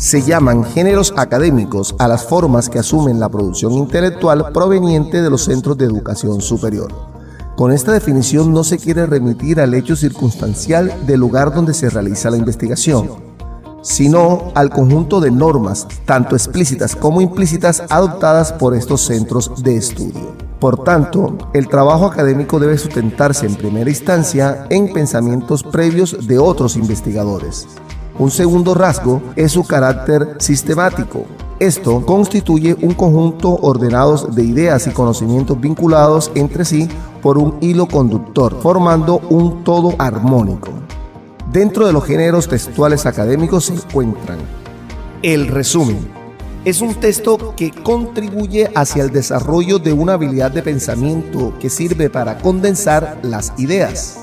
Se llaman géneros académicos a las formas que asumen la producción intelectual proveniente de los centros de educación superior. Con esta definición no se quiere remitir al hecho circunstancial del lugar donde se realiza la investigación, sino al conjunto de normas, tanto explícitas como implícitas, adoptadas por estos centros de estudio. Por tanto, el trabajo académico debe sustentarse en primera instancia en pensamientos previos de otros investigadores. Un segundo rasgo es su carácter sistemático. Esto constituye un conjunto ordenado de ideas y conocimientos vinculados entre sí por un hilo conductor, formando un todo armónico. Dentro de los géneros textuales académicos se encuentran el resumen. Es un texto que contribuye hacia el desarrollo de una habilidad de pensamiento que sirve para condensar las ideas.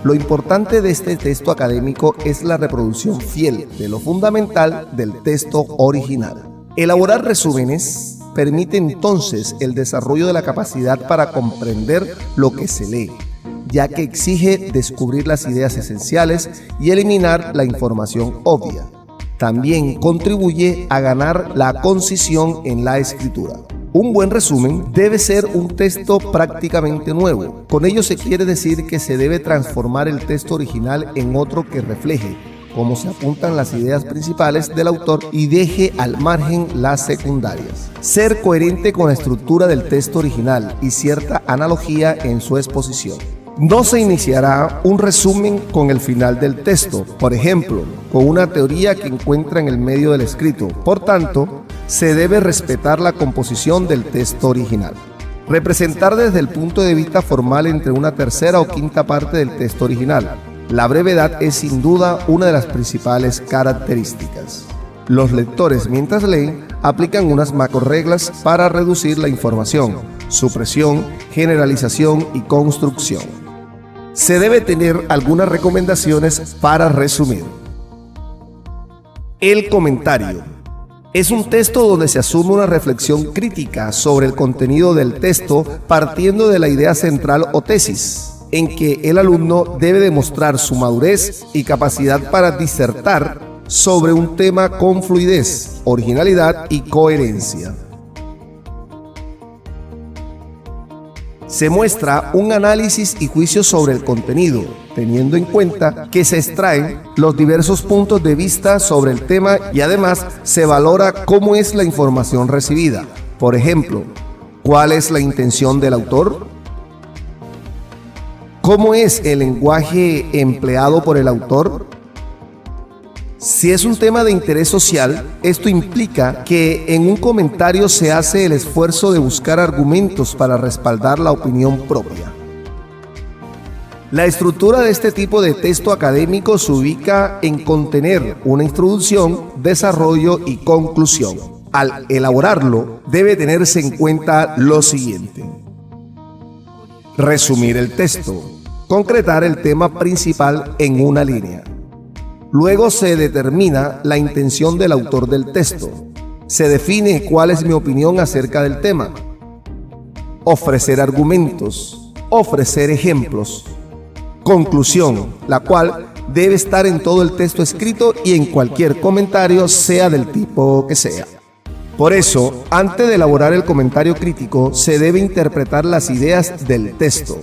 Lo importante de este texto académico es la reproducción fiel de lo fundamental del texto original. Elaborar resúmenes permite entonces el desarrollo de la capacidad para comprender lo que se lee, ya que exige descubrir las ideas esenciales y eliminar la información obvia. También contribuye a ganar la concisión en la escritura. Un buen resumen debe ser un texto prácticamente nuevo. Con ello se quiere decir que se debe transformar el texto original en otro que refleje cómo se apuntan las ideas principales del autor y deje al margen las secundarias. Ser coherente con la estructura del texto original y cierta analogía en su exposición. No se iniciará un resumen con el final del texto, por ejemplo, con una teoría que encuentra en el medio del escrito. Por tanto, se debe respetar la composición del texto original. Representar desde el punto de vista formal entre una tercera o quinta parte del texto original. La brevedad es sin duda una de las principales características. Los lectores, mientras leen, aplican unas macrorreglas para reducir la información, supresión, generalización y construcción. Se debe tener algunas recomendaciones para resumir. El comentario. Es un texto donde se asume una reflexión crítica sobre el contenido del texto partiendo de la idea central o tesis, en que el alumno debe demostrar su madurez y capacidad para disertar sobre un tema con fluidez, originalidad y coherencia. Se muestra un análisis y juicio sobre el contenido, teniendo en cuenta que se extraen los diversos puntos de vista sobre el tema y además se valora cómo es la información recibida. Por ejemplo, ¿cuál es la intención del autor? ¿Cómo es el lenguaje empleado por el autor? Si es un tema de interés social, esto implica que en un comentario se hace el esfuerzo de buscar argumentos para respaldar la opinión propia. La estructura de este tipo de texto académico se ubica en contener una introducción, desarrollo y conclusión. Al elaborarlo, debe tenerse en cuenta lo siguiente: resumir el texto, concretar el tema principal en una línea. Luego se determina la intención del autor del texto. Se define cuál es mi opinión acerca del tema. Ofrecer argumentos, ofrecer ejemplos. Conclusión, la cual debe estar en todo el texto escrito y en cualquier comentario, sea del tipo que sea. Por eso, antes de elaborar el comentario crítico, se debe interpretar las ideas del texto.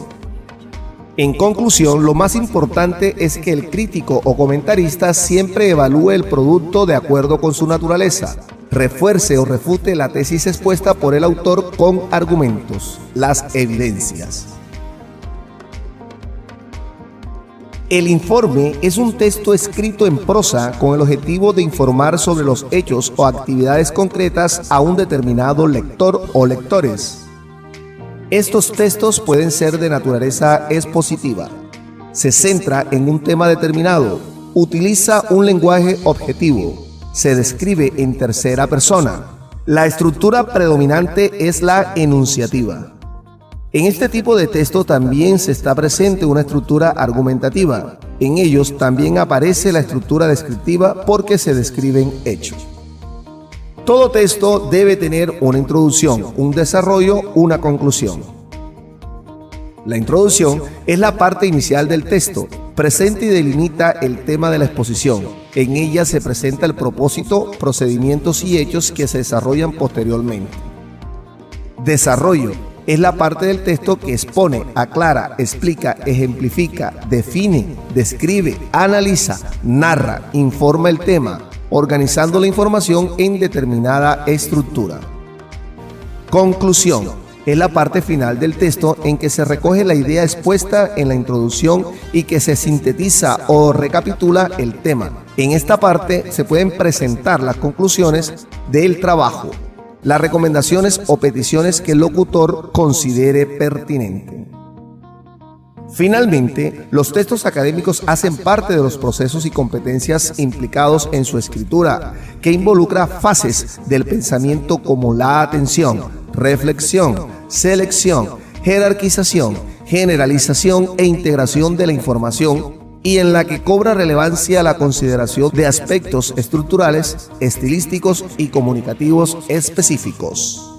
En conclusión, lo más importante es que el crítico o comentarista siempre evalúe el producto de acuerdo con su naturaleza, refuerce o refute la tesis expuesta por el autor con argumentos, las evidencias. El informe es un texto escrito en prosa con el objetivo de informar sobre los hechos o actividades concretas a un determinado lector o lectores. Estos textos pueden ser de naturaleza expositiva. Se centra en un tema determinado, utiliza un lenguaje objetivo, se describe en tercera persona. La estructura predominante es la enunciativa. En este tipo de texto también se está presente una estructura argumentativa. En ellos también aparece la estructura descriptiva porque se describen hechos. Todo texto debe tener una introducción, un desarrollo, una conclusión. La introducción es la parte inicial del texto, presenta y delimita el tema de la exposición. En ella se presenta el propósito, procedimientos y hechos que se desarrollan posteriormente. Desarrollo es la parte del texto que expone, aclara, explica, ejemplifica, define, describe, analiza, narra, informa el tema, organizando la información en determinada estructura. Conclusión es la parte final del texto en que se recoge la idea expuesta en la introducción y que se sintetiza o recapitula el tema. En esta parte se pueden presentar las conclusiones del trabajo, las recomendaciones o peticiones que el locutor considere pertinente. Finalmente, los textos académicos hacen parte de los procesos y competencias implicados en su escritura, que involucra fases del pensamiento como la atención, reflexión, selección, jerarquización, generalización e integración de la información, y en la que cobra relevancia la consideración de aspectos estructurales, estilísticos y comunicativos específicos.